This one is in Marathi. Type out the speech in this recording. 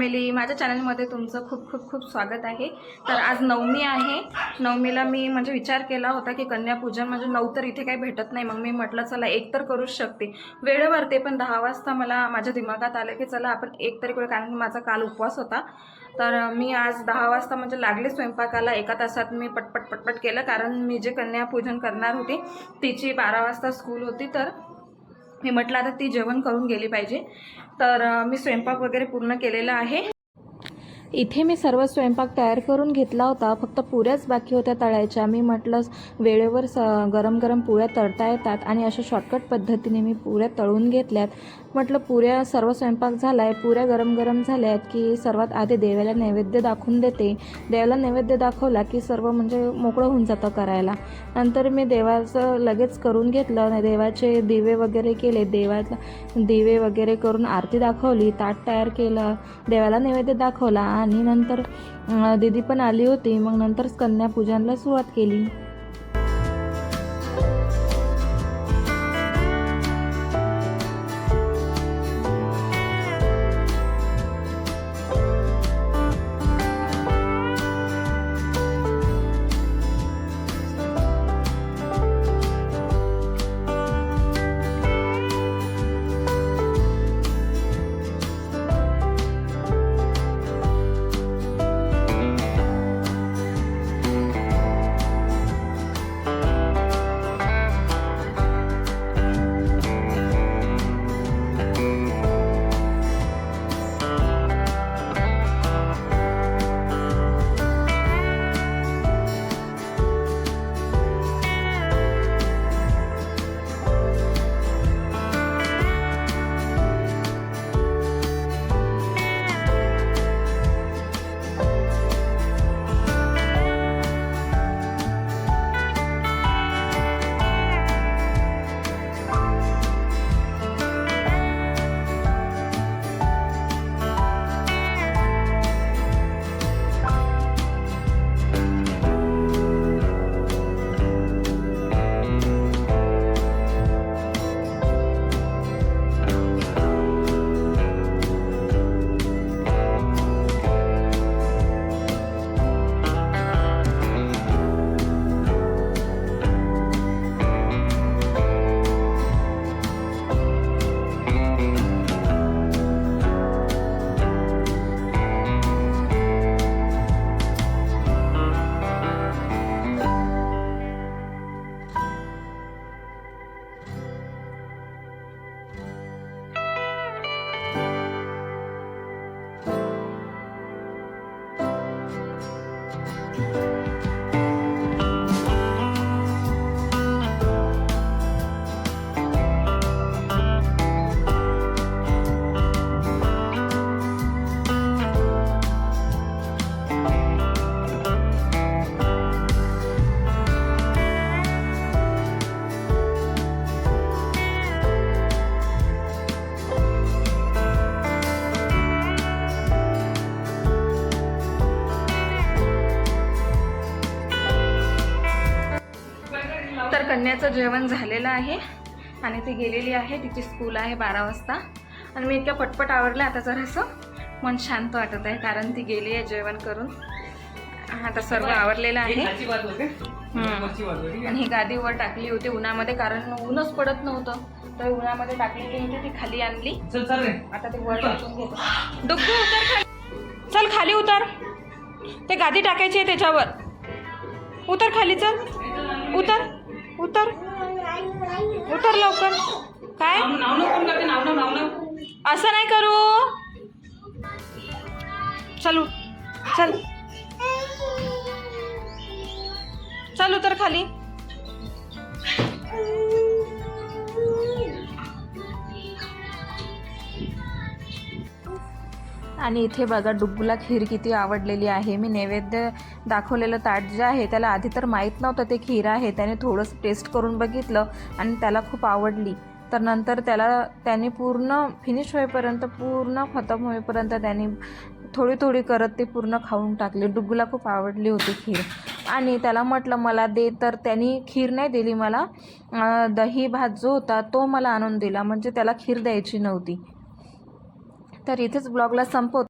फॅमिली, माझ्या चॅनलमध्ये तुमचं खूप खूप खूप स्वागत आहे। तर आज नवमी आहे। नवमीला मी म्हणजे विचार केला होता की कन्यापूजन म्हणजे 9 तर इथे काही भेटत नाही, मग मी म्हटलं चला एक तर करूच शकते वेळेवर ते पण 10 वाजता मला माझ्या दिमागात आलं की चला आपण एक तरी करू, कारण माझा काल उपवास होता। तर मी आज 10 वाजता म्हणजे लागले स्वयंपाकाला, एका तासात मी पटपट पटपट केलं, कारण मी जे कन्यापूजन करणार होती तिची 12 वाजता स्कूल होती। तर मी म्हटलं आता ती जेवण करून गेली पाहिजे। तर मी स्वयंपाक वगैरे पूर्ण केलेला आहे। इथे मी सर्व स्वयंपाक तयार करून घेतला होता, फक्त पुऱ्याच बाकी होत्या तळायच्या। मी म्हटलं वेळेवर गरम गरम पुऱ्या तळता येतात आणि अशा शॉर्टकट पद्धतीने मी पुऱ्या तळून घेतल्यात। म्हटलं पुऱ्या सर्व स्वयंपाक झाला आहे, पुऱ्या गरम गरम झाल्यात की सर्वात आधी देवाला नैवेद्य दाखवून देते। देवाला नैवेद्य दाखवला की सर्व म्हणजे मोकळं होऊन जातं करायला। नंतर मी देवाचं लगेच करून घेतलं, देवाचे दिवे वगैरे केले, देवाला दिवे वगैरे करून आरती दाखवली, ताट तयार केलं, देवाला नैवेद्य दाखवला आणि नंतर दीदी पण आली होती। मग नंतर कन्यापूजनला सुरुवात केली। तर कन्याचं जेवण झालेलं आहे आणि ती गेलेली आहे, तिची स्कूल आहे 12 वाजता। आणि मी इतक्या पटपट आवरलं, आता जरासं मन शांत वाटत आहे कारण ती गेली आहे जेवण करून। आता सर्व आवरलेलं आहे आणि ही गादी वर टाकली होती उन्हामध्ये, कारण ऊनच पडत नव्हतं, तर उन्हामध्ये टाकलेली होती, ती खाली आणली। आता ती वर टाकून घेते। डुग्गू उतर खाली, चल खाली उतर, ते गादी टाकायची आहे त्याच्यावर, उतर खाली, चल उतर उतर उतर लवकर। काय असं नाही करू, चल चल चल उतर खाली। आणि इथे बघा डुग्गूला खीर किती आवडलेली आहे। मी नैवेद्य दाखवलेलं ताट जे आहे त्याला आधी तर माहीत नव्हतं ते खीर आहे, त्याने थोडंसं टेस्ट करून बघितलं आणि त्याला खूप आवडली। तर नंतर त्याने पूर्ण फिनिश होईपर्यंत, पूर्ण खतम होईपर्यंत त्याने थोडी थोडी करत ते पूर्ण खाऊन टाकले। डुग्गूला खूप आवडली होती खीर आणि त्याला म्हटलं मला दे, तर त्यांनी खीर नाही दिली मला, दही भात जो होता तो मला आणून दिला, म्हणजे त्याला खीर द्यायची नव्हती। तर इथेच ब्लॉगला संपवतो।